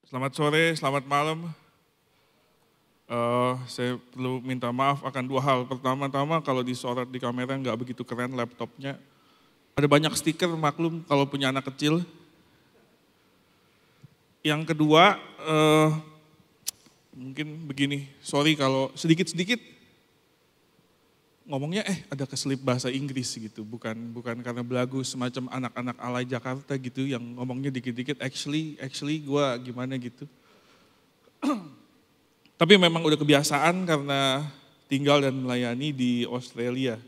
Selamat sore, selamat malam. Saya perlu minta maaf akan dua hal. Pertama-tama kalau disorot di kamera nggak begitu keren laptopnya. Ada banyak stiker, maklum kalau punya anak kecil. Yang kedua, mungkin begini, sorry kalau sedikit-sedikit ngomongnya ada keselip bahasa Inggris gitu, bukan karena belagu semacam anak-anak alay Jakarta gitu yang ngomongnya dikit-dikit actually gue gimana gitu. Tapi memang udah kebiasaan karena tinggal dan melayani di Australia.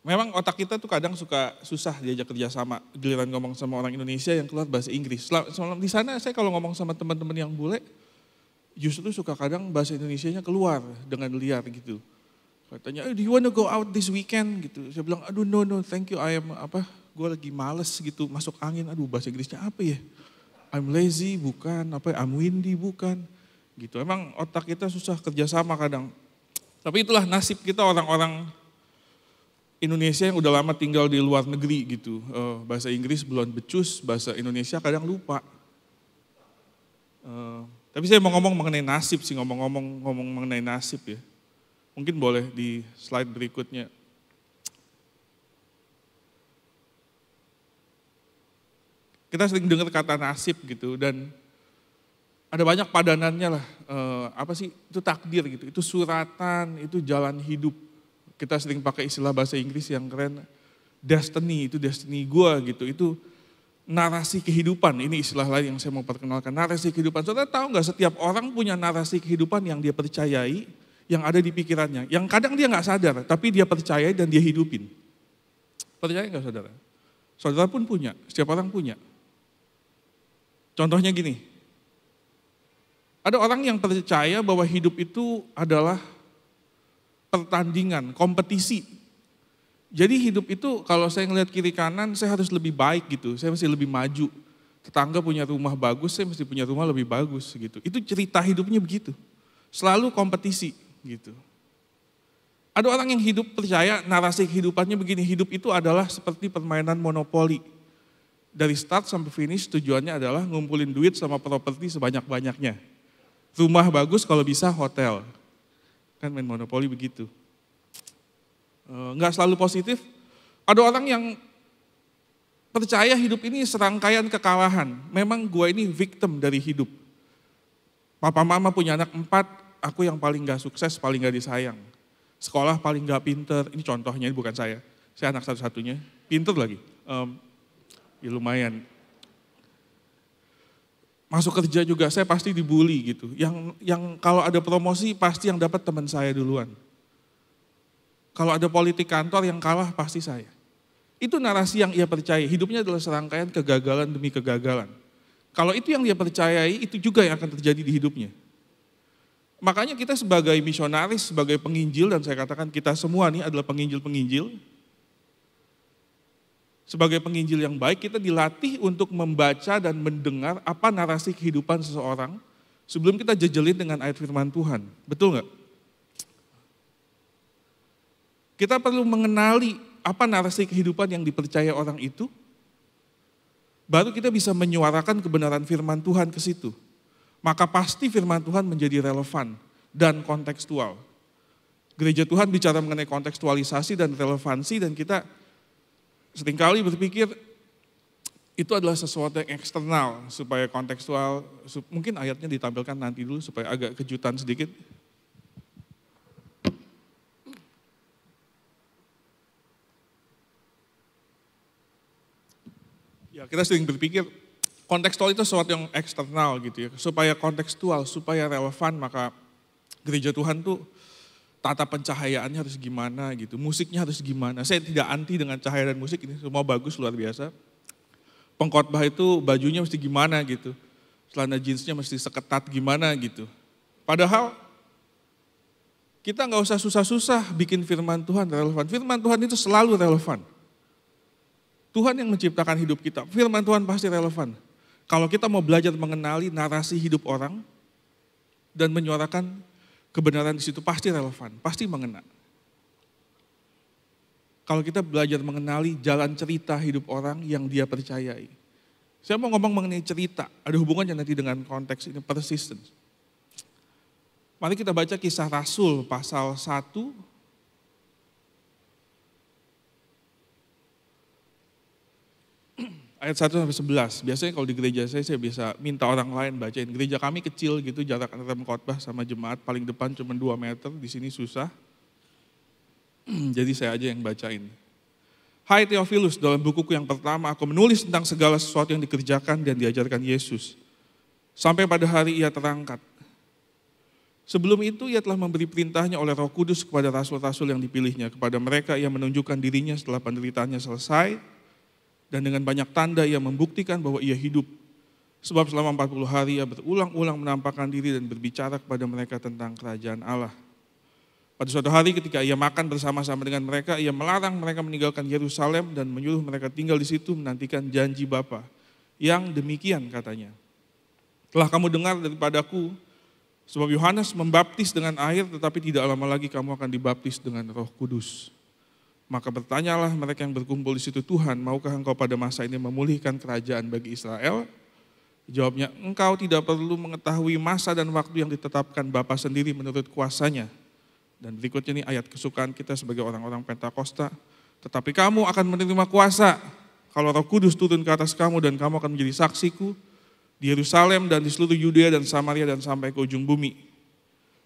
Memang otak kita tuh kadang suka susah diajak kerjasama, giliran ngomong sama orang Indonesia yang keluar bahasa Inggris. Di sana saya kalau ngomong sama teman-teman yang bule, justru suka kadang bahasa Indonesianya keluar dengan liar gitu. Katanya, do you wanna go out this weekend gitu. Saya bilang, aduh no thank you, gue lagi males gitu, masuk angin, aduh bahasa Inggrisnya apa ya? I'm lazy bukan, I'm windy bukan. Gitu, emang otak kita susah kerjasama kadang. Tapi itulah nasib kita orang-orang Indonesia yang udah lama tinggal di luar negeri gitu. Bahasa Inggris belum becus, bahasa Indonesia kadang lupa. Tapi saya mau ngomong mengenai nasib sih, ngomong mengenai nasib ya. Mungkin boleh di slide berikutnya. Kita sering dengar kata nasib gitu dan ada banyak padanannya lah. Itu takdir gitu, itu suratan, itu jalan hidup. Kita sering pakai istilah bahasa Inggris yang keren, destiny, itu destiny gua gitu. Itu narasi kehidupan, ini istilah lain yang saya mau perkenalkan. Narasi kehidupan, saudara tahu nggak setiap orang punya narasi kehidupan yang dia percayai, yang ada di pikirannya. Yang kadang dia nggak sadar, tapi dia percayai dan dia hidupin. Percaya nggak saudara? Saudara pun punya, setiap orang punya. Contohnya gini, ada orang yang percaya bahwa hidup itu adalah pertandingan, kompetisi. Jadi hidup itu kalau saya ngelihat kiri kanan, saya harus lebih baik gitu, saya mesti lebih maju. Tetangga punya rumah bagus, saya mesti punya rumah lebih bagus gitu. Itu cerita hidupnya begitu, selalu kompetisi gitu. Ada orang yang hidup percaya narasi kehidupannya begini, hidup itu adalah seperti permainan monopoli. Dari start sampai finish tujuannya adalah ngumpulin duit sama properti sebanyak-banyaknya. Rumah bagus kalau bisa hotel. Kan main monopoli begitu. Enggak selalu positif. Ada orang yang percaya hidup ini serangkaian kekalahan. Memang gue ini victim dari hidup. Papa mama punya anak 4, aku yang paling gak sukses, paling gak disayang. Sekolah paling gak pinter, ini contohnya, ini bukan saya anak satu-satunya, pinter lagi. Ya lumayan. Masuk kerja juga saya pasti dibully gitu. Yang kalau ada promosi pasti yang dapat teman saya duluan. Kalau ada politik kantor yang kalah pasti saya. Itu narasi yang ia percaya. Hidupnya adalah serangkaian kegagalan demi kegagalan. Kalau itu yang dia percayai, itu juga yang akan terjadi di hidupnya. Makanya kita sebagai misionaris, sebagai penginjil, dan saya katakan kita semua nih adalah penginjil-penginjil. Sebagai penginjil yang baik, kita dilatih untuk membaca dan mendengar apa narasi kehidupan seseorang sebelum kita jejelin dengan ayat firman Tuhan. Betul nggak? Kita perlu mengenali apa narasi kehidupan yang dipercaya orang itu, baru kita bisa menyuarakan kebenaran firman Tuhan ke situ. Maka pasti firman Tuhan menjadi relevan dan kontekstual. Gereja Tuhan bicara mengenai kontekstualisasi dan relevansi dan kita seringkali berpikir itu adalah sesuatu yang eksternal supaya kontekstual, mungkin ayatnya ditampilkan nanti dulu supaya agak kejutan sedikit. Ya kita sering berpikir kontekstual itu sesuatu yang eksternal gitu ya, supaya kontekstual, supaya relevan maka gereja Tuhan tuh tata pencahayaannya harus gimana gitu, musiknya harus gimana. Saya tidak anti dengan cahaya dan musik, ini semua bagus, luar biasa. Pengkhotbah itu bajunya mesti gimana gitu, celana jeansnya mesti seketat gimana gitu. Padahal kita nggak usah susah-susah bikin firman Tuhan relevan. Firman Tuhan itu selalu relevan. Tuhan yang menciptakan hidup kita, firman Tuhan pasti relevan. Kalau kita mau belajar mengenali narasi hidup orang dan menyuarakan kebenaran di situ pasti relevan, pasti mengena. Kalau kita belajar mengenali jalan cerita hidup orang yang dia percayai. Saya mau ngomong mengenai cerita, ada hubungannya nanti dengan konteks ini, persistence. Mari kita baca Kisah Rasul pasal 1, ayat 1 sampai 11. Biasanya kalau di gereja saya bisa minta orang lain bacain. Gereja kami kecil gitu, jarak antara khotbah sama jemaat paling depan cuma 2 meter, di sini susah. Jadi saya aja yang bacain. Hai Theophilus, dalam bukuku yang pertama aku menulis tentang segala sesuatu yang dikerjakan dan diajarkan Yesus. Sampai pada hari ia terangkat. Sebelum itu ia telah memberi perintahnya oleh Roh Kudus kepada rasul-rasul yang dipilihnya. Kepada mereka ia menunjukkan dirinya setelah penderitaannya selesai. Dan dengan banyak tanda ia membuktikan bahwa ia hidup. Sebab selama 40 hari ia berulang-ulang menampakkan diri dan berbicara kepada mereka tentang kerajaan Allah. Pada suatu hari ketika ia makan bersama-sama dengan mereka, ia melarang mereka meninggalkan Yerusalem dan menyuruh mereka tinggal di situ menantikan janji Bapa. Yang demikian katanya. Telah kamu dengar daripadaku, sebab Yohanes membaptis dengan air, tetapi tidak lama lagi kamu akan dibaptis dengan Roh Kudus. Maka bertanyalah mereka yang berkumpul di situ, Tuhan, maukah engkau pada masa ini memulihkan kerajaan bagi Israel? Jawabnya, engkau tidak perlu mengetahui masa dan waktu yang ditetapkan Bapa sendiri menurut kuasanya. Dan berikutnya ini ayat kesukaan kita sebagai orang-orang Pentakosta. Tetapi kamu akan menerima kuasa kalau Roh Kudus turun ke atas kamu dan kamu akan menjadi saksiku di Yerusalem dan di seluruh Yudea dan Samaria dan sampai ke ujung bumi.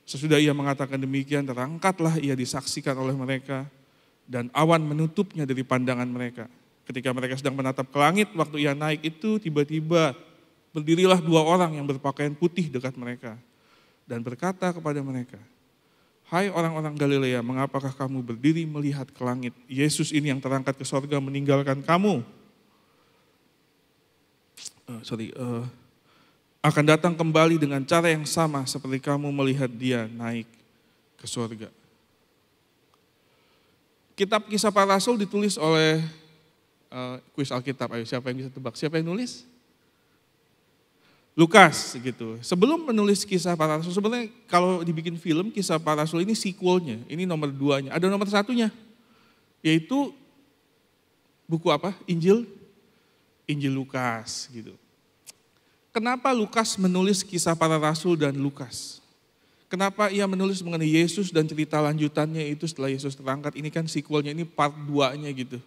Sesudah ia mengatakan demikian, terangkatlah ia disaksikan oleh mereka dan awan menutupnya dari pandangan mereka. Ketika mereka sedang menatap ke langit, waktu ia naik itu tiba-tiba berdirilah 2 orang yang berpakaian putih dekat mereka dan berkata kepada mereka, hai orang-orang Galilea, mengapakah kamu berdiri melihat ke langit? Yesus ini yang terangkat ke sorga meninggalkan kamu. Akan datang kembali dengan cara yang sama seperti kamu melihat dia naik ke sorga. Kitab Kisah Para Rasul ditulis oleh kuis Alkitab. Ayo siapa yang bisa tebak? Siapa yang nulis? Lukas gitu. Sebelum menulis Kisah Para Rasul, sebenarnya kalau dibikin film Kisah Para Rasul ini sequelnya, ini nomor 2-nya. Ada nomor 1-nya, yaitu buku apa? Injil Lukas gitu. Kenapa Lukas menulis Kisah Para Rasul dan Lukas? Kenapa ia menulis mengenai Yesus dan cerita lanjutannya itu setelah Yesus terangkat? Ini kan sequelnya, ini part 2-nya gitu.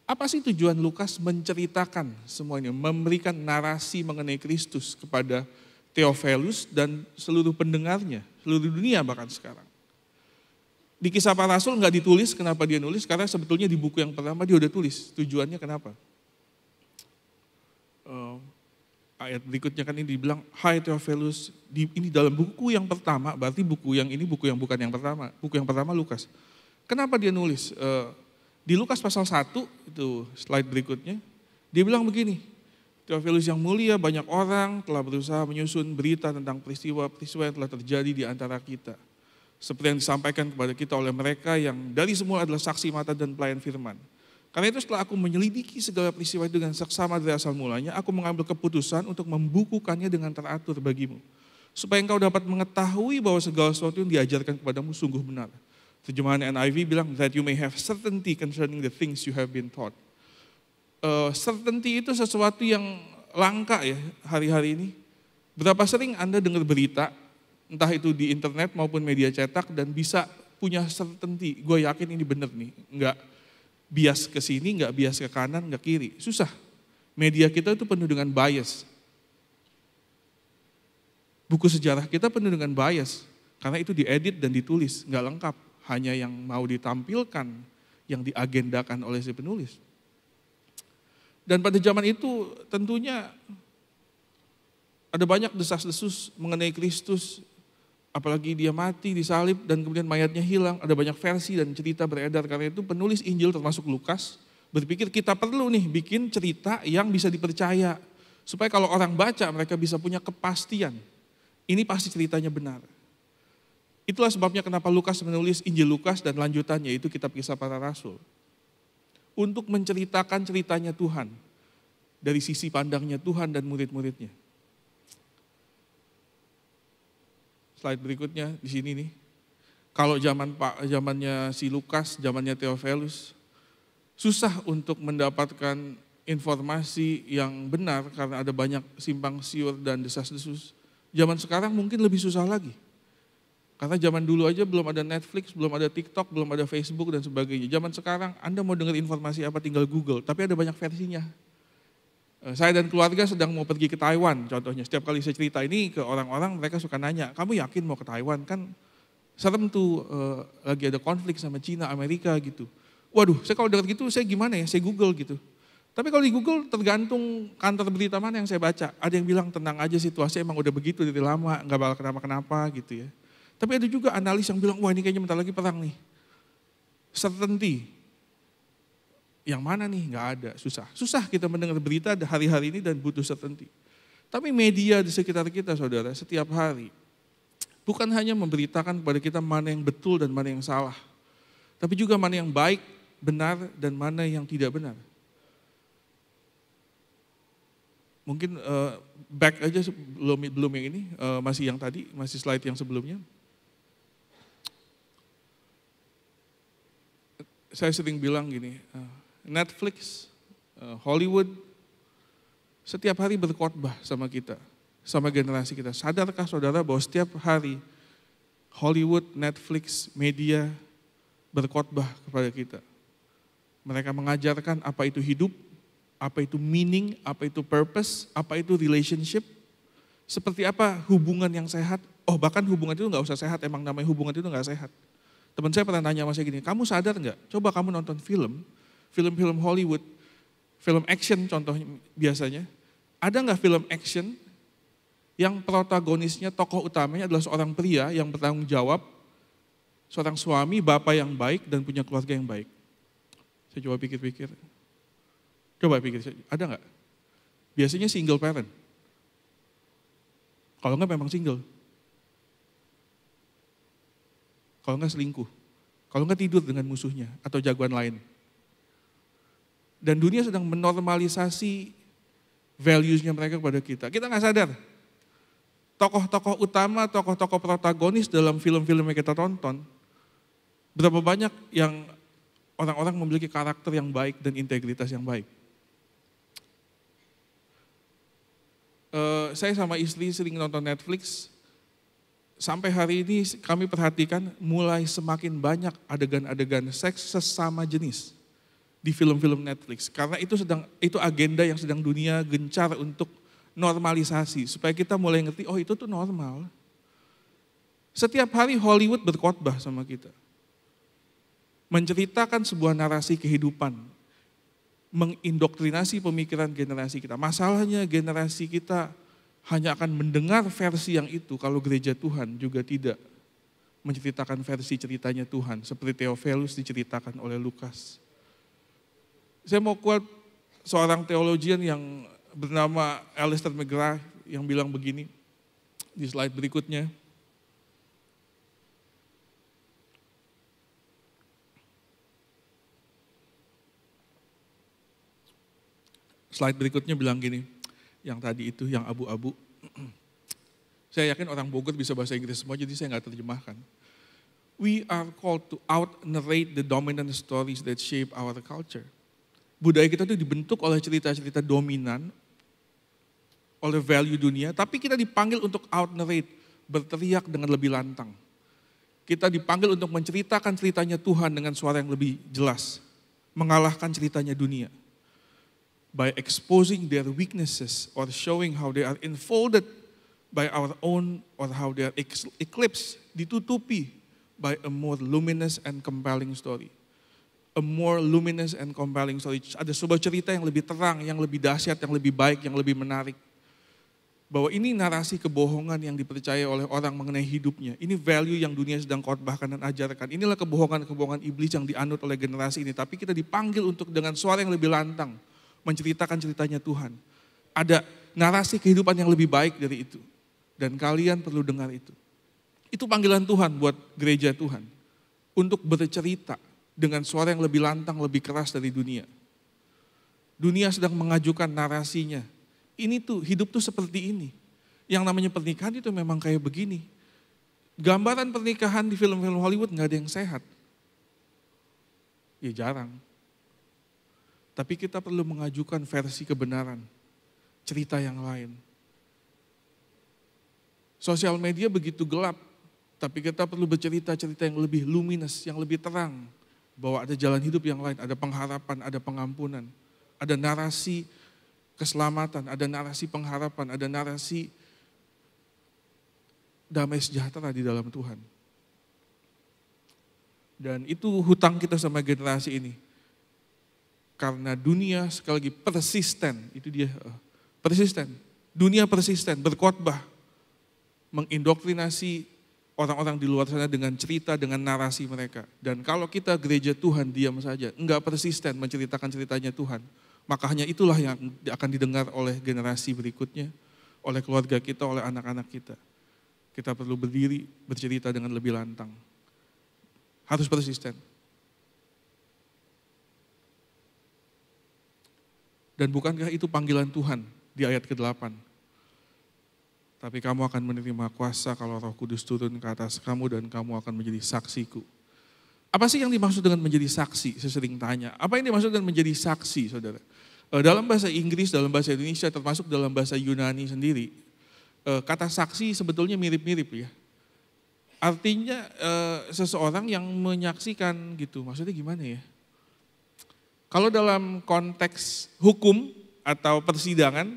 Apa sih tujuan Lukas menceritakan semua ini, memberikan narasi mengenai Kristus kepada Theophilus dan seluruh pendengarnya, seluruh dunia bahkan sekarang. Di Kisah Para Rasul nggak ditulis, kenapa dia nulis? Karena sebetulnya di buku yang pertama dia udah tulis, tujuannya kenapa? Ayat berikutnya kan ini dibilang, hai Theophilus, ini dalam buku yang pertama, berarti buku yang ini buku yang bukan yang pertama, buku yang pertama Lukas. Kenapa dia nulis? Di Lukas pasal 1, itu slide berikutnya, dia bilang begini, Theophilus yang mulia, banyak orang telah berusaha menyusun berita tentang peristiwa-peristiwa yang telah terjadi di antara kita. Seperti yang disampaikan kepada kita oleh mereka yang dari semula adalah saksi mata dan pelayan firman. Karena itu setelah aku menyelidiki segala peristiwa itu dengan seksama dari asal mulanya, aku mengambil keputusan untuk membukukannya dengan teratur bagimu. Supaya engkau dapat mengetahui bahwa segala sesuatu yang diajarkan kepadamu sungguh benar. Terjemahan NIV bilang, that you may have certainty concerning the things you have been taught. Certainty itu sesuatu yang langka ya hari-hari ini. Berapa sering Anda dengar berita, entah itu di internet maupun media cetak, dan bisa punya certainty, gue yakin ini benar nih, enggak bias ke sini, enggak bias ke kanan, enggak kiri. Susah. Media kita itu penuh dengan bias. Buku sejarah kita penuh dengan bias, karena itu diedit dan ditulis, enggak lengkap. Hanya yang mau ditampilkan, yang diagendakan oleh si penulis. Dan pada zaman itu tentunya ada banyak desas-desus mengenai Kristus, apalagi dia mati, disalib, dan kemudian mayatnya hilang. Ada banyak versi dan cerita beredar, karena itu penulis Injil termasuk Lukas berpikir kita perlu nih bikin cerita yang bisa dipercaya. Supaya kalau orang baca mereka bisa punya kepastian, ini pasti ceritanya benar. Itulah sebabnya kenapa Lukas menulis Injil Lukas dan lanjutannya itu kitab Kisah Para Rasul. Untuk menceritakan ceritanya Tuhan dari sisi pandangnya Tuhan dan murid-muridnya. Slide berikutnya di sini nih. Kalau zamannya si Lukas, zamannya Theophilus, susah untuk mendapatkan informasi yang benar karena ada banyak simpang siur dan desas-desus. Zaman sekarang mungkin lebih susah lagi. Karena zaman dulu aja belum ada Netflix, belum ada TikTok, belum ada Facebook dan sebagainya. Zaman sekarang Anda mau dengar informasi apa tinggal Google, tapi ada banyak versinya. Saya dan keluarga sedang mau pergi ke Taiwan contohnya. Setiap kali saya cerita ini ke orang-orang mereka suka nanya, kamu yakin mau ke Taiwan? Kan serem tuh lagi ada konflik sama Cina, Amerika gitu. Waduh, saya kalau dengar gitu saya gimana ya, saya Google gitu. Tapi kalau di Google tergantung kantor berita mana yang saya baca. Ada yang bilang tenang aja situasi emang udah begitu dari lama, nggak bakal kenapa-kenapa gitu ya. Tapi ada juga analis yang bilang, wah ini kayaknya bentar lagi perang nih. Certainty. Yang mana nih? Nggak ada, susah. Susah kita mendengar berita hari-hari ini dan butuh certainty. Tapi media di sekitar kita saudara, setiap hari. Bukan hanya memberitakan kepada kita mana yang betul dan mana yang salah. Tapi juga mana yang baik, benar, dan mana yang tidak benar. Mungkin back aja belum yang ini, masih yang tadi, masih slide yang sebelumnya. Saya sering bilang gini, Netflix, Hollywood, setiap hari berkhotbah sama kita, sama generasi kita. Sadarkah saudara bahwa setiap hari Hollywood, Netflix, media berkhotbah kepada kita. Mereka mengajarkan apa itu hidup, apa itu meaning, apa itu purpose, apa itu relationship, seperti apa hubungan yang sehat. Oh bahkan hubungan itu nggak usah sehat, emang namanya hubungan itu nggak sehat. Teman saya pernah nanya sama saya gini, kamu sadar nggak? Coba kamu nonton film-film Hollywood, film action contohnya biasanya. Ada nggak film action yang protagonisnya, tokoh utamanya adalah seorang pria yang bertanggung jawab, seorang suami, bapak yang baik dan punya keluarga yang baik? Saya coba pikir-pikir. Coba pikir, ada nggak? Biasanya single parent. Kalau nggak memang single. Kalau nggak selingkuh, kalau nggak tidur dengan musuhnya atau jagoan lain. Dan dunia sedang menormalisasi values-nya mereka kepada kita. Kita nggak sadar. Tokoh-tokoh utama, tokoh-tokoh protagonis dalam film-film yang kita tonton, berapa banyak yang orang-orang memiliki karakter yang baik dan integritas yang baik. Saya sama istri sering nonton Netflix. Sampai hari ini kami perhatikan mulai semakin banyak adegan-adegan seks sesama jenis di film-film Netflix. Karena itu agenda yang sedang dunia gencar untuk normalisasi. Supaya kita mulai ngerti, oh itu tuh normal. Setiap hari Hollywood berkhotbah sama kita. Menceritakan sebuah narasi kehidupan. Mengindoktrinasi pemikiran generasi kita. Masalahnya generasi kita hanya akan mendengar versi yang itu kalau gereja Tuhan juga tidak menceritakan versi ceritanya Tuhan. Seperti Theophilus diceritakan oleh Lukas. Saya mau quote seorang teologian yang bernama Alistair McGrath yang bilang begini di slide berikutnya. Slide berikutnya bilang gini. Yang tadi itu, yang abu-abu. Saya yakin orang Bogor bisa bahasa Inggris semua, jadi saya nggak terjemahkan. We are called to out-narrate the dominant stories that shape our culture. Budaya kita itu dibentuk oleh cerita-cerita dominan, oleh value dunia, tapi kita dipanggil untuk out-narrate, berteriak dengan lebih lantang. Kita dipanggil untuk menceritakan ceritanya Tuhan dengan suara yang lebih jelas, mengalahkan ceritanya dunia. By exposing their weaknesses or showing how they are enfolded by our own or how they are eclipsed, ditutupi by a more luminous and compelling story. A more luminous and compelling story. Ada sebuah cerita yang lebih terang, yang lebih dahsyat, yang lebih baik, yang lebih menarik. Bahwa ini narasi kebohongan yang dipercaya oleh orang mengenai hidupnya. Ini value yang dunia sedang khotbahkan dan ajarkan. Inilah kebohongan-kebohongan iblis yang dianut oleh generasi ini. Tapi kita dipanggil untuk dengan suara yang lebih lantang menceritakan ceritanya Tuhan. Ada narasi kehidupan yang lebih baik dari itu. Dan kalian perlu dengar itu. Itu panggilan Tuhan buat gereja Tuhan. Untuk bercerita dengan suara yang lebih lantang, lebih keras dari dunia. Dunia sedang mengajukan narasinya. Ini tuh, hidup tuh seperti ini. Yang namanya pernikahan itu memang kayak begini. Gambaran pernikahan di film-film Hollywood gak ada yang sehat. Ya jarang. Tapi kita perlu mengajukan versi kebenaran, cerita yang lain. Sosial media begitu gelap, tapi kita perlu bercerita-cerita yang lebih luminous, yang lebih terang. Bahwa ada jalan hidup yang lain, ada pengharapan, ada pengampunan. Ada narasi keselamatan, ada narasi pengharapan, ada narasi damai sejahtera di dalam Tuhan. Dan itu hutang kita sama generasi ini. Karena dunia sekali lagi persisten, itu dia persisten. Dunia persisten, berkhotbah, mengindoktrinasi orang-orang di luar sana dengan cerita, dengan narasi mereka. Dan kalau kita gereja Tuhan diam saja, enggak persisten menceritakan ceritanya Tuhan, maka hanya itulah yang akan didengar oleh generasi berikutnya, oleh keluarga kita, oleh anak-anak kita. Kita perlu berdiri, bercerita dengan lebih lantang. Harus persisten. Dan bukankah itu panggilan Tuhan di ayat ke-8? Tapi kamu akan menerima kuasa kalau Roh Kudus turun ke atas kamu dan kamu akan menjadi saksiku. Apa sih yang dimaksud dengan menjadi saksi? Saya sering tanya. Apa yang dimaksud dengan menjadi saksi, saudara? Dalam bahasa Inggris, dalam bahasa Indonesia, termasuk dalam bahasa Yunani sendiri, kata saksi sebetulnya mirip-mirip ya. Artinya seseorang yang menyaksikan gitu. Maksudnya gimana ya? Kalau dalam konteks hukum atau persidangan,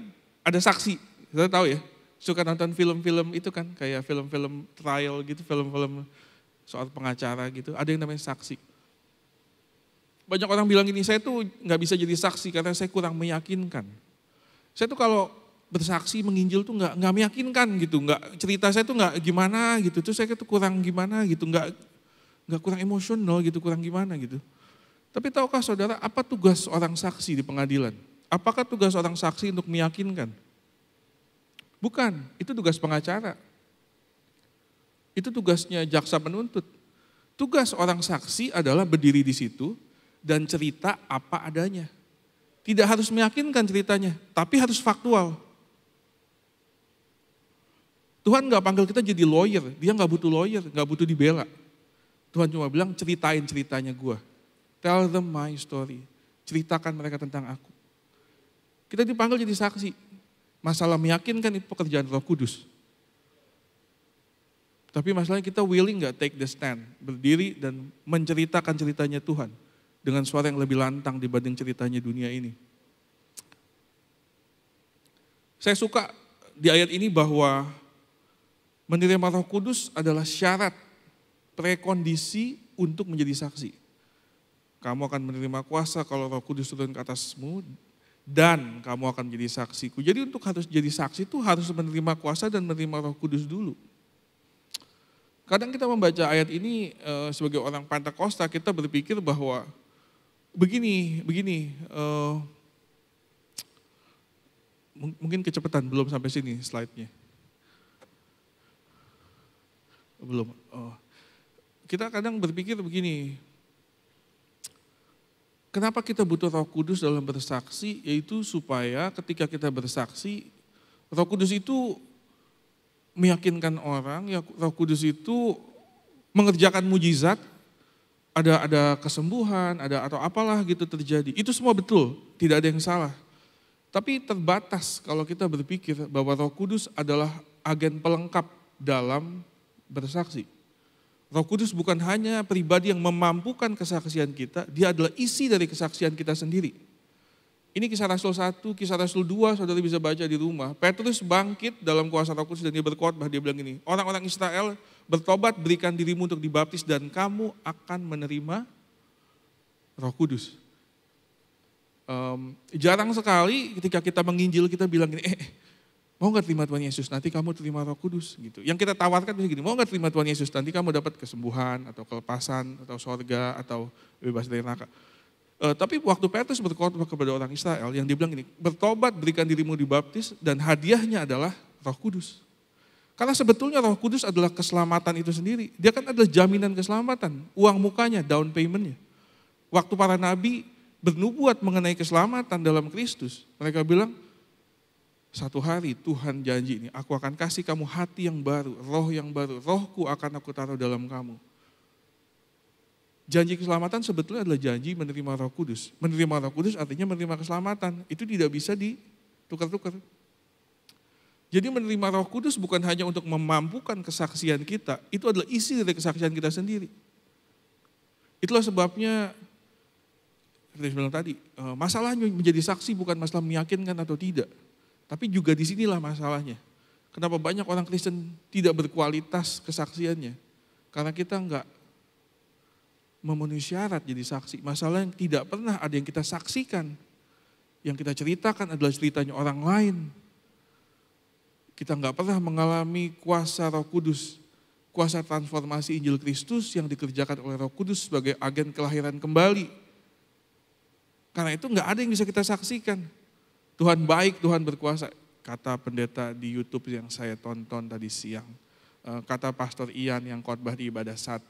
ada saksi. Kita tahu ya, suka nonton film-film itu kan, kayak film-film trial gitu, film-film soal pengacara gitu, ada yang namanya saksi. Banyak orang bilang gini, saya tuh nggak bisa jadi saksi karena saya kurang meyakinkan. Saya tuh kalau bersaksi menginjil tuh nggak meyakinkan gitu, nggak cerita saya tuh nggak gimana gitu, tuh saya tuh kurang gimana gitu, nggak kurang emosional gitu, kurang gimana gitu. Tapi tahukah saudara, apa tugas orang saksi di pengadilan? Apakah tugas orang saksi untuk meyakinkan? Bukan, itu tugas pengacara. Itu tugasnya jaksa penuntut. Tugas orang saksi adalah berdiri di situ dan cerita apa adanya. Tidak harus meyakinkan ceritanya, tapi harus faktual. Tuhan gak panggil kita jadi lawyer, dia gak butuh lawyer, gak butuh dibela. Tuhan cuma bilang ceritain ceritanya gue. Tell them my story. Ceritakan mereka tentang aku. Kita dipanggil jadi saksi. Masalah meyakinkan itu pekerjaan Roh Kudus. Tapi masalahnya kita willing gak take the stand. Berdiri dan menceritakan ceritanya Tuhan. Dengan suara yang lebih lantang dibanding ceritanya dunia ini. Saya suka di ayat ini bahwa menerima Roh Kudus adalah syarat prekondisi untuk menjadi saksi. Kamu akan menerima kuasa kalau Roh Kudus turun ke atasmu dan kamu akan menjadi saksiku. Jadi untuk harus jadi saksi itu harus menerima kuasa dan menerima Roh Kudus dulu. Kadang kita membaca ayat ini sebagai orang Pentakosta kita berpikir bahwa begini, mungkin kecepatan belum sampai sini slide-nya. Belum. Kita kadang berpikir begini. Kenapa kita butuh Roh Kudus dalam bersaksi? Yaitu supaya ketika kita bersaksi, Roh Kudus itu meyakinkan orang, ya Roh Kudus itu mengerjakan mujizat, ada kesembuhan, ada atau apalah gitu terjadi. Itu semua betul, tidak ada yang salah. Tapi terbatas kalau kita berpikir bahwa Roh Kudus adalah agen pelengkap dalam bersaksi. Roh Kudus bukan hanya pribadi yang memampukan kesaksian kita, dia adalah isi dari kesaksian kita sendiri. Ini kisah Rasul 1, kisah Rasul 2, saudara bisa baca di rumah. Petrus bangkit dalam kuasa Roh Kudus dan dia berkhotbah, dia bilang gini, orang-orang Israel bertobat, berikan dirimu untuk dibaptis dan kamu akan menerima Roh Kudus. Jarang sekali ketika kita menginjil kita bilang gini, mau gak terima Tuhan Yesus, nanti kamu terima Roh Kudus gitu. Yang kita tawarkan begini, mau gak terima Tuhan Yesus, nanti kamu dapat kesembuhan atau kelepasan atau sorga atau bebas dari neraka. Tapi waktu Petrus berkhotbah kepada orang Israel yang dia bilang gini, bertobat, berikan dirimu dibaptis dan hadiahnya adalah Roh Kudus. Karena sebetulnya Roh Kudus adalah keselamatan itu sendiri. Dia kan adalah jaminan keselamatan, uang mukanya, down payment-nya. Waktu para nabi bernubuat mengenai keselamatan dalam Kristus, mereka bilang, satu hari Tuhan janji ini, aku akan kasih kamu hati yang baru, roh yang baru, rohku akan aku taruh dalam kamu. Janji keselamatan sebetulnya adalah janji menerima Roh Kudus. Menerima Roh Kudus artinya menerima keselamatan. Itu tidak bisa ditukar-tukar. Jadi menerima Roh Kudus bukan hanya untuk memampukan kesaksian kita, itu adalah isi dari kesaksian kita sendiri. Itulah sebabnya, seperti saya bilang tadi, masalahnya menjadi saksi bukan masalah meyakinkan atau tidak. Tapi juga disinilah masalahnya. Kenapa banyak orang Kristen tidak berkualitas kesaksiannya? Karena kita enggak memenuhi syarat jadi saksi. Masalah yang tidak pernah ada yang kita saksikan. Yang kita ceritakan adalah ceritanya orang lain. Kita enggak pernah mengalami kuasa Roh Kudus. Kuasa transformasi Injil Kristus yang dikerjakan oleh Roh Kudus sebagai agen kelahiran kembali. Karena itu enggak ada yang bisa kita saksikan. Tuhan baik, Tuhan berkuasa. Kata pendeta di YouTube yang saya tonton tadi siang. Kata Pastor Ian yang khotbah di ibadah 1.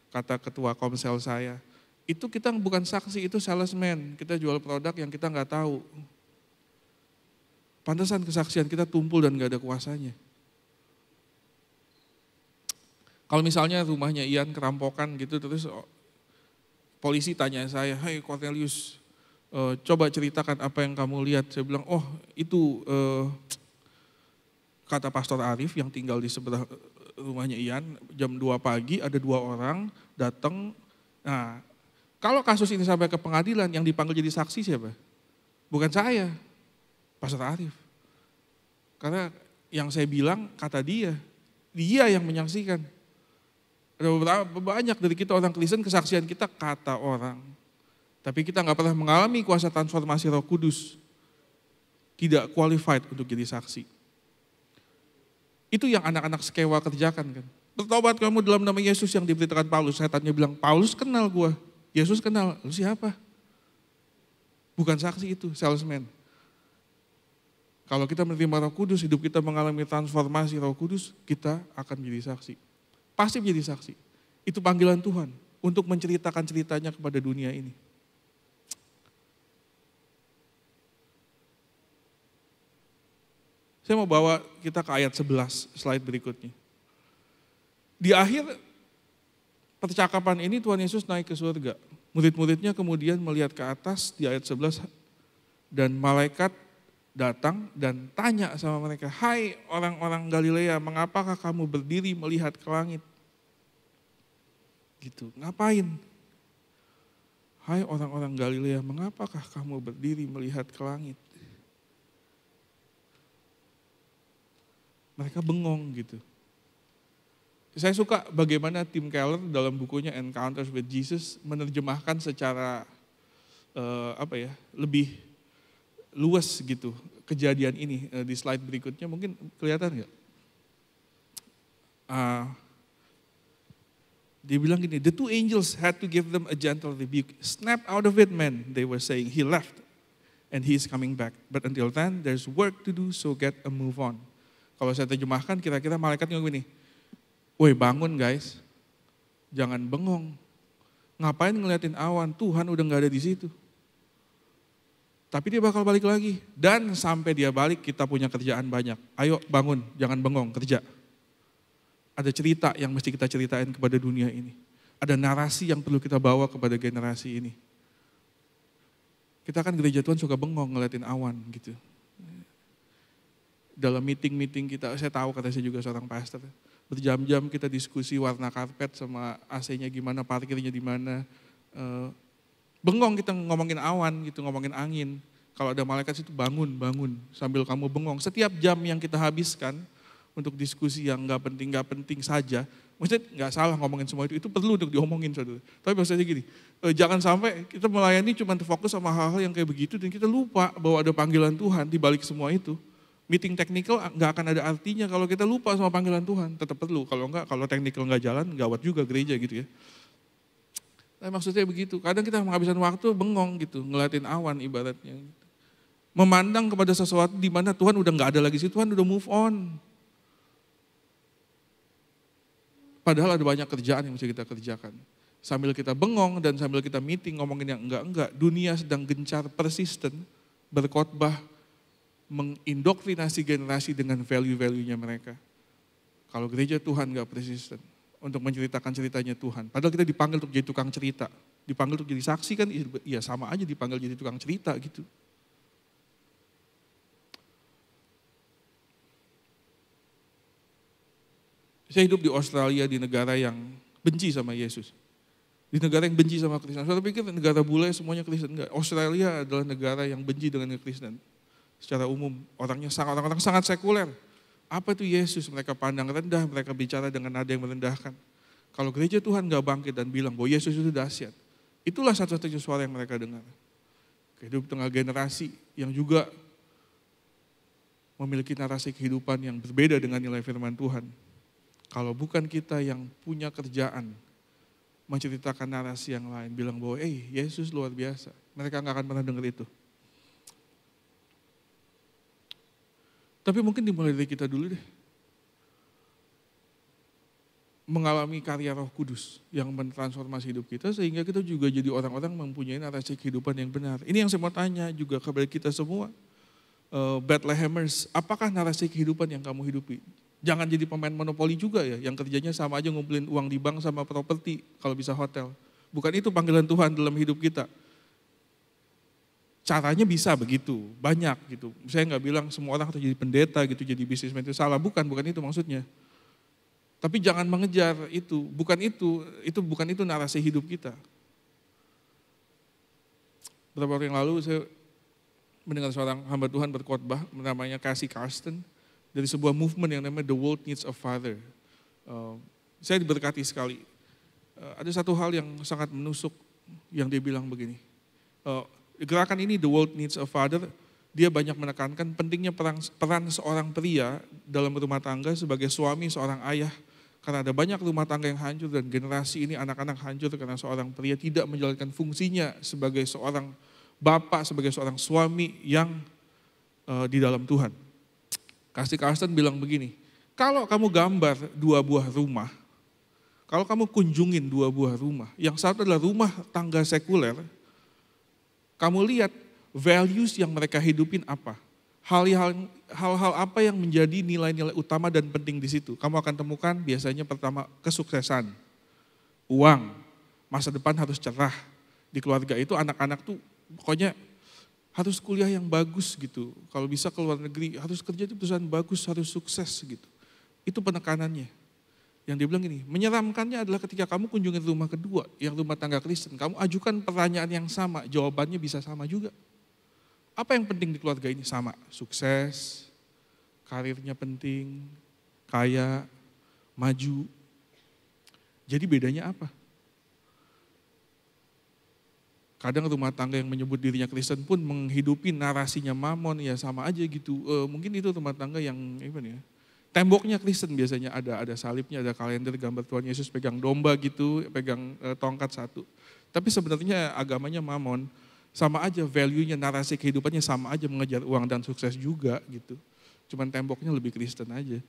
Kata ketua komsel saya, itu kita bukan saksi, itu salesman. Kita jual produk yang kita nggak tahu. Pantesan kesaksian kita tumpul dan nggak ada kuasanya. Kalau misalnya rumahnya Ian kerampokan gitu, terus polisi tanya saya, "Hai Cornelius, coba ceritakan apa yang kamu lihat." Saya bilang, "Oh itu kata Pastor Arif yang tinggal di sebelah rumahnya Ian, jam 2 pagi ada 2 orang datang." Nah, kalau kasus ini sampai ke pengadilan, yang dipanggil jadi saksi siapa? Bukan saya, Pastor Arif. Karena yang saya bilang kata dia yang menyaksikan. Ada banyak dari kita orang Kristen, kesaksian kita kata orang. Tapi kita nggak pernah mengalami kuasa transformasi Roh Kudus. Tidak qualified untuk jadi saksi. Itu yang anak-anak Skewa kerjakan kan. Bertobat kamu dalam nama Yesus yang diberitakan Paulus. Setannya bilang, Paulus kenal gua, Yesus kenal, lu siapa? Bukan saksi itu, salesman. Kalau kita menerima Roh Kudus, hidup kita mengalami transformasi Roh Kudus, kita akan menjadi saksi. Pasti menjadi saksi. Itu panggilan Tuhan untuk menceritakan ceritanya kepada dunia ini. Saya mau bawa kita ke ayat 11, slide berikutnya. Di akhir percakapan ini Tuhan Yesus naik ke surga. Murid-muridnya kemudian melihat ke atas di ayat 11 dan malaikat datang dan tanya sama mereka, "Hai orang-orang Galilea, mengapakah kamu berdiri melihat ke langit?" Gitu, ngapain? "Hai orang-orang Galilea, mengapakah kamu berdiri melihat ke langit?" Mereka bengong gitu. Saya suka bagaimana Tim Keller dalam bukunya Encounters with Jesus menerjemahkan secara lebih luas gitu kejadian ini. Di slide berikutnya mungkin kelihatan nggak? Dia bilang gini, "The 2 angels had to give them a gentle rebuke. Snap out of it, man," they were saying. "He left and he is coming back. But until then, there's work to do, so get a move on." Kalau saya terjemahkan, kira-kira malaikat ngomong gini, "Woi bangun guys, jangan bengong. Ngapain ngeliatin awan, Tuhan udah gak ada di situ." Tapi dia bakal balik lagi. Dan sampai dia balik kita punya kerjaan banyak. Ayo bangun, jangan bengong, kerja. Ada cerita yang mesti kita ceritain kepada dunia ini. Ada narasi yang perlu kita bawa kepada generasi ini. Kita kan gereja Tuhan suka bengong ngeliatin awan gitu. Dalam meeting-meeting kita, saya tahu kata saya juga seorang pastor, berjam-jam kita diskusi warna karpet sama AC-nya gimana, parkirnya di mana. Bengong kita ngomongin awan gitu, ngomongin angin. Kalau ada malaikat situ bangun sambil kamu bengong. Setiap jam yang kita habiskan untuk diskusi yang gak penting saja, maksudnya gak salah ngomongin semua itu perlu untuk diomongin saudara. Tapi maksudnya gini, jangan sampai kita melayani cuma terfokus sama hal-hal yang kayak begitu dan kita lupa bahwa ada panggilan Tuhan di balik semua itu. Meeting teknikal nggak akan ada artinya kalau kita lupa sama panggilan Tuhan. Tetap perlu, kalau teknikal nggak jalan, gawat juga gereja gitu ya. Nah, maksudnya begitu, kadang kita menghabiskan waktu bengong gitu, ngeliatin awan ibaratnya. Memandang kepada sesuatu di mana Tuhan udah nggak ada lagi sih, Tuhan udah move on. Padahal ada banyak kerjaan yang mesti kita kerjakan. Sambil kita bengong dan sambil kita meeting ngomongin yang enggak, dunia sedang gencar persisten berkhotbah, mengindoktrinasi generasi dengan value-value-nya mereka. Kalau gereja Tuhan gak persisten, untuk menceritakan ceritanya Tuhan. Padahal kita dipanggil untuk jadi tukang cerita. Dipanggil untuk jadi saksi kan, ya sama aja dipanggil jadi tukang cerita gitu. Saya hidup di Australia, di negara yang benci sama Yesus. Di negara yang benci sama Kristen. Saya pikir negara bule semuanya Kristen. Enggak. Australia adalah negara yang benci dengan Kristen. Secara umum, orang-orang sangat sekuler. Apa itu Yesus? Mereka pandang rendah, mereka bicara dengan nada yang merendahkan. Kalau gereja Tuhan gak bangkit dan bilang bahwa Yesus itu dahsyat, itulah satu-satunya suara yang mereka dengar. Hidup tengah generasi yang juga memiliki narasi kehidupan yang berbeda dengan nilai firman Tuhan. Kalau bukan kita yang punya kerjaan menceritakan narasi yang lain, bilang bahwa Yesus luar biasa, mereka gak akan pernah dengar itu. Tapi mungkin dimulai dari kita dulu deh. Mengalami karya Roh Kudus yang mentransformasi hidup kita sehingga kita juga jadi orang-orang mempunyai narasi kehidupan yang benar. Ini yang saya mau tanya juga kepada kita semua. Bethlehemers, apakah narasi kehidupan yang kamu hidupi? Jangan jadi pemain monopoli juga ya, yang kerjanya sama aja ngumpulin uang di bank sama properti, kalau bisa hotel. Bukan itu panggilan Tuhan dalam hidup kita. Caranya bisa begitu, banyak gitu. Saya nggak bilang semua orang harus jadi pendeta gitu, jadi bisnismen itu salah, bukan itu maksudnya. Tapi jangan mengejar itu, bukan itu narasi hidup kita. Beberapa hari yang lalu saya mendengar seorang hamba Tuhan berkhotbah, namanya Cassie Carsten, dari sebuah movement yang namanya The World Needs a Father. Saya diberkati sekali. Ada satu hal yang sangat menusuk yang dia bilang begini. Gerakan ini The World Needs a Father, dia banyak menekankan pentingnya peran seorang pria dalam rumah tangga sebagai suami, seorang ayah. Karena ada banyak rumah tangga yang hancur dan generasi ini anak-anak hancur karena seorang pria tidak menjalankan fungsinya sebagai seorang bapak, sebagai seorang suami yang di dalam Tuhan. Cassie Carsten bilang begini, kalau kamu gambar dua buah rumah, kalau kamu kunjungin dua buah rumah, yang satu adalah rumah tangga sekuler, kamu lihat values yang mereka hidupin apa. Hal-hal apa yang menjadi nilai-nilai utama dan penting di situ. Kamu akan temukan biasanya pertama kesuksesan, uang, masa depan harus cerah. Di keluarga itu anak-anak tuh pokoknya harus kuliah yang bagus gitu. Kalau bisa ke luar negeri harus kerja di perusahaan bagus, harus sukses gitu. Itu penekanannya. Yang dia bilang ini, menyeramkannya adalah ketika kamu kunjungi rumah kedua, yang rumah tangga Kristen, kamu ajukan pertanyaan yang sama, jawabannya bisa sama juga. Apa yang penting di keluarga ini? Sama, sukses, karirnya penting, kaya, maju. Jadi bedanya apa? Kadang rumah tangga yang menyebut dirinya Kristen pun menghidupi narasinya Mamon, ya sama aja gitu. Mungkin itu rumah tangga yang gimana ya? Temboknya Kristen biasanya ada salibnya, ada kalender gambar Tuhan Yesus pegang domba gitu, pegang tongkat satu. Tapi sebenarnya agamanya Mamon. Sama aja value-nya, narasi kehidupannya sama aja, mengejar uang dan sukses juga gitu. Cuman temboknya lebih Kristen aja.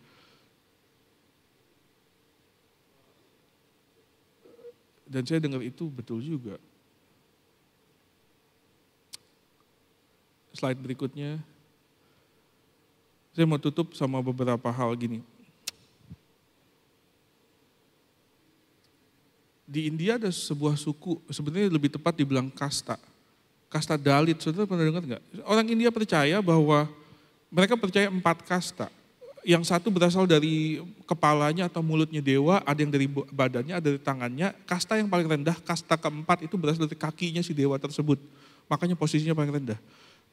Dan saya dengar itu betul juga. Slide berikutnya. Saya mau tutup sama beberapa hal gini. Di India ada sebuah suku, sebenarnya lebih tepat dibilang kasta. Kasta Dalit, saudara pernah dengar nggak? Orang India percaya bahwa mereka percaya 4 kasta. Yang satu berasal dari kepalanya atau mulutnya dewa, ada yang dari badannya, ada dari tangannya. Kasta yang paling rendah, kasta keempat itu berasal dari kakinya si dewa tersebut. Makanya posisinya paling rendah.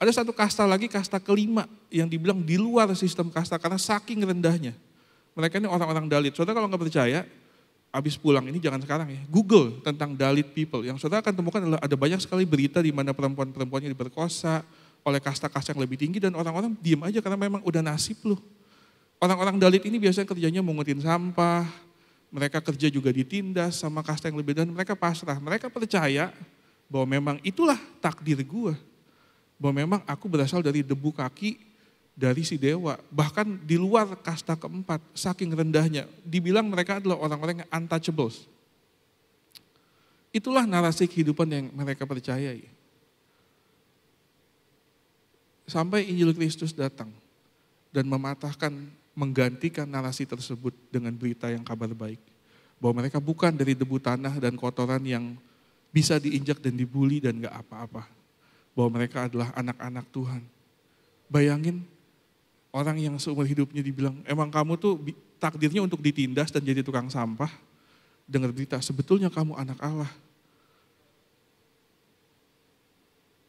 Ada satu kasta lagi, kasta kelima, yang dibilang di luar sistem kasta karena saking rendahnya. Mereka ini orang-orang Dalit. Saudara kalau nggak percaya, habis pulang ini jangan sekarang ya, Google tentang Dalit people. Yang saudara akan temukan adalah ada banyak sekali berita di mana perempuan-perempuannya diperkosa oleh kasta-kasta yang lebih tinggi dan orang-orang diam aja karena memang udah nasib loh. Orang-orang Dalit ini biasanya kerjanya mengutin sampah, mereka kerja juga ditindas sama kasta yang lebih dan mereka pasrah. Mereka percaya bahwa memang itulah takdir gue. Bahwa memang aku berasal dari debu kaki dari si dewa, bahkan di luar kasta keempat, saking rendahnya, dibilang mereka adalah orang-orang yang untouchables. Itulah narasi kehidupan yang mereka percayai. Sampai Injil Kristus datang dan mematahkan, menggantikan narasi tersebut dengan berita yang kabar baik. Bahwa mereka bukan dari debu tanah dan kotoran yang bisa diinjak dan dibuli dan gak apa-apa. Bahwa mereka adalah anak-anak Tuhan. Bayangin orang yang seumur hidupnya dibilang, emang kamu tuh takdirnya untuk ditindas dan jadi tukang sampah. Dengar berita, sebetulnya kamu anak Allah.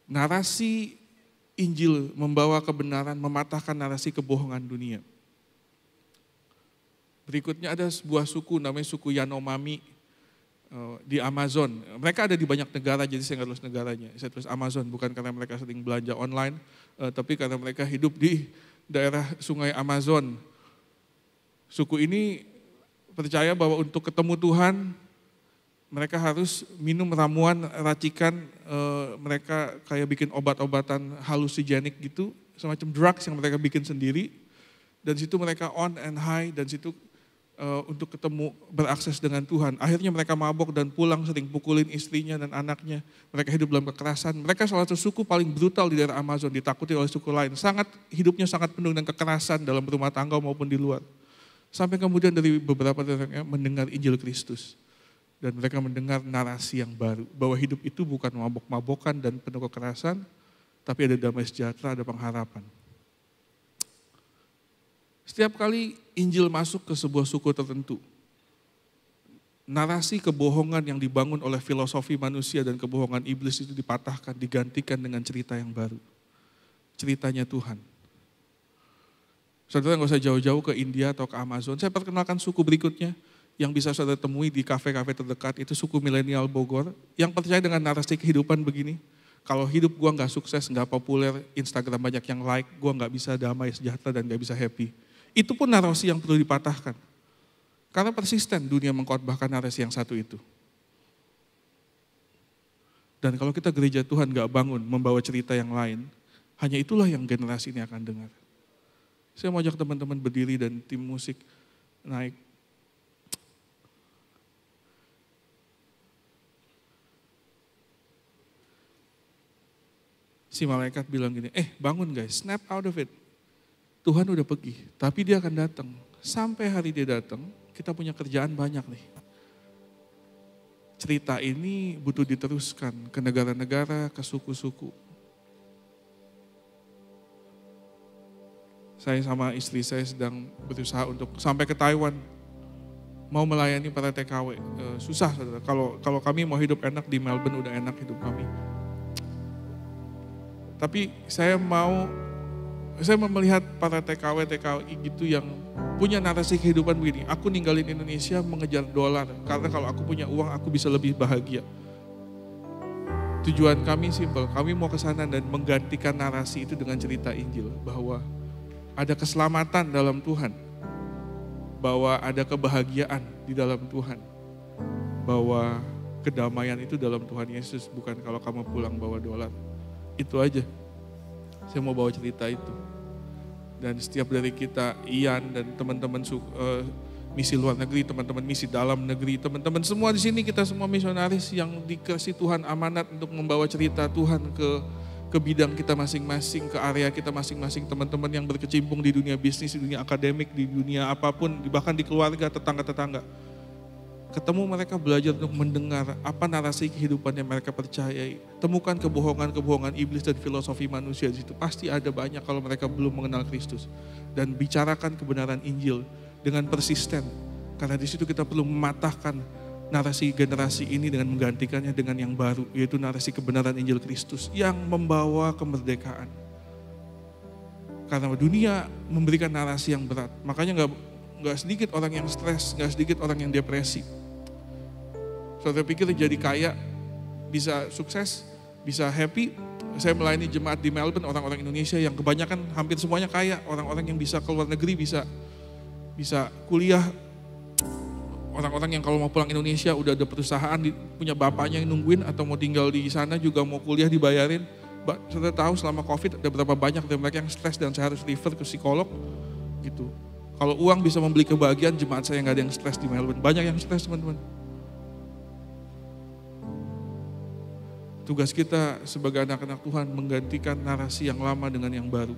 Narasi Injil membawa kebenaran, mematahkan narasi kebohongan dunia. Berikutnya ada sebuah suku namanya suku Yanomami di Amazon. Mereka ada di banyak negara, jadi saya nggak tulis negaranya. Saya tulis Amazon, bukan karena mereka sering belanja online, tapi karena mereka hidup di daerah sungai Amazon. Suku ini percaya bahwa untuk ketemu Tuhan, mereka harus minum ramuan racikan, mereka kayak bikin obat-obatan halusigenik gitu, semacam drugs yang mereka bikin sendiri. Dan situ mereka on and high, dan situ untuk ketemu, berakses dengan Tuhan. Akhirnya mereka mabok dan pulang sering pukulin istrinya dan anaknya. Mereka hidup dalam kekerasan. Mereka salah satu suku paling brutal di daerah Amazon, ditakuti oleh suku lain. Hidupnya sangat penuh dengan kekerasan dalam rumah tangga maupun di luar. Sampai kemudian dari beberapa orang mendengar Injil Kristus. Dan mereka mendengar narasi yang baru. Bahwa hidup itu bukan mabok-mabokan dan penuh kekerasan, tapi ada damai sejahtera, ada pengharapan. Setiap kali Injil masuk ke sebuah suku tertentu, narasi kebohongan yang dibangun oleh filosofi manusia dan kebohongan iblis itu dipatahkan, digantikan dengan cerita yang baru. Ceritanya Tuhan. Saudara nggak usah jauh-jauh ke India atau ke Amazon. Saya perkenalkan suku berikutnya yang bisa saudara temui di kafe-kafe terdekat, itu suku milenial Bogor, yang percaya dengan narasi kehidupan begini. Kalau hidup gua nggak sukses, nggak populer, Instagram banyak yang like, gua nggak bisa damai, sejahtera, dan nggak bisa happy. Itu pun narasi yang perlu dipatahkan. Karena persisten dunia mengkhotbahkan narasi yang satu itu. Dan kalau kita gereja Tuhan gak bangun membawa cerita yang lain, hanya itulah yang generasi ini akan dengar. Saya mau ajak teman-teman berdiri dan tim musik naik. Si malaikat bilang gini, bangun guys, snap out of it. Tuhan udah pergi, tapi dia akan datang. Sampai hari dia datang, kita punya kerjaan banyak nih. Cerita ini butuh diteruskan ke negara-negara, ke suku-suku. Saya sama istri saya sedang berusaha untuk sampai ke Taiwan. Mau melayani para TKW. Susah, saudara. Kalau kami mau hidup enak di Melbourne, udah enak hidup kami. Tapi saya melihat para TKW-TKI gitu yang punya narasi kehidupan begini. Aku ninggalin Indonesia mengejar dolar, karena kalau aku punya uang aku bisa lebih bahagia. Tujuan kami simpel, kami mau ke sana dan menggantikan narasi itu dengan cerita Injil. Bahwa ada keselamatan dalam Tuhan. Bahwa ada kebahagiaan di dalam Tuhan. Bahwa kedamaian itu dalam Tuhan Yesus, bukan kalau kamu pulang bawa dolar. Itu aja. Saya mau bawa cerita itu. Dan setiap dari kita, Ian dan teman-teman misi luar negeri, teman-teman misi dalam negeri, teman-teman semua di sini, kita semua misionaris yang dikasih Tuhan amanat untuk membawa cerita Tuhan ke bidang kita masing-masing, ke area kita masing-masing, teman-teman yang berkecimpung di dunia bisnis, di dunia akademik, di dunia apapun, bahkan di keluarga, tetangga-tetangga. Ketemu mereka, belajar untuk mendengar apa narasi kehidupan yang mereka percayai. Temukan kebohongan-kebohongan iblis dan filosofi manusia di situ. Pasti ada banyak kalau mereka belum mengenal Kristus. Dan bicarakan kebenaran Injil dengan persisten. Karena di situ kita perlu mematahkan narasi generasi ini dengan menggantikannya dengan yang baru. Yaitu narasi kebenaran Injil Kristus yang membawa kemerdekaan. Karena dunia memberikan narasi yang berat. Makanya gak sedikit orang yang stres, gak sedikit orang yang depresi. Saudara pikir jadi kaya, bisa sukses, bisa happy. Saya melayani jemaat di Melbourne, orang-orang Indonesia yang kebanyakan hampir semuanya kaya. Orang-orang yang bisa keluar negeri, bisa kuliah. Orang-orang yang kalau mau pulang Indonesia udah ada perusahaan, punya bapaknya yang nungguin atau mau tinggal di sana juga mau kuliah dibayarin. Saudara tahu selama COVID ada berapa banyak dari mereka yang stres dan saya harus refer ke psikolog gitu. Kalau uang bisa membeli kebahagiaan, jemaat saya nggak ada yang stres di Melbourne. Banyak yang stres teman-teman. Tugas kita sebagai anak-anak Tuhan menggantikan narasi yang lama dengan yang baru.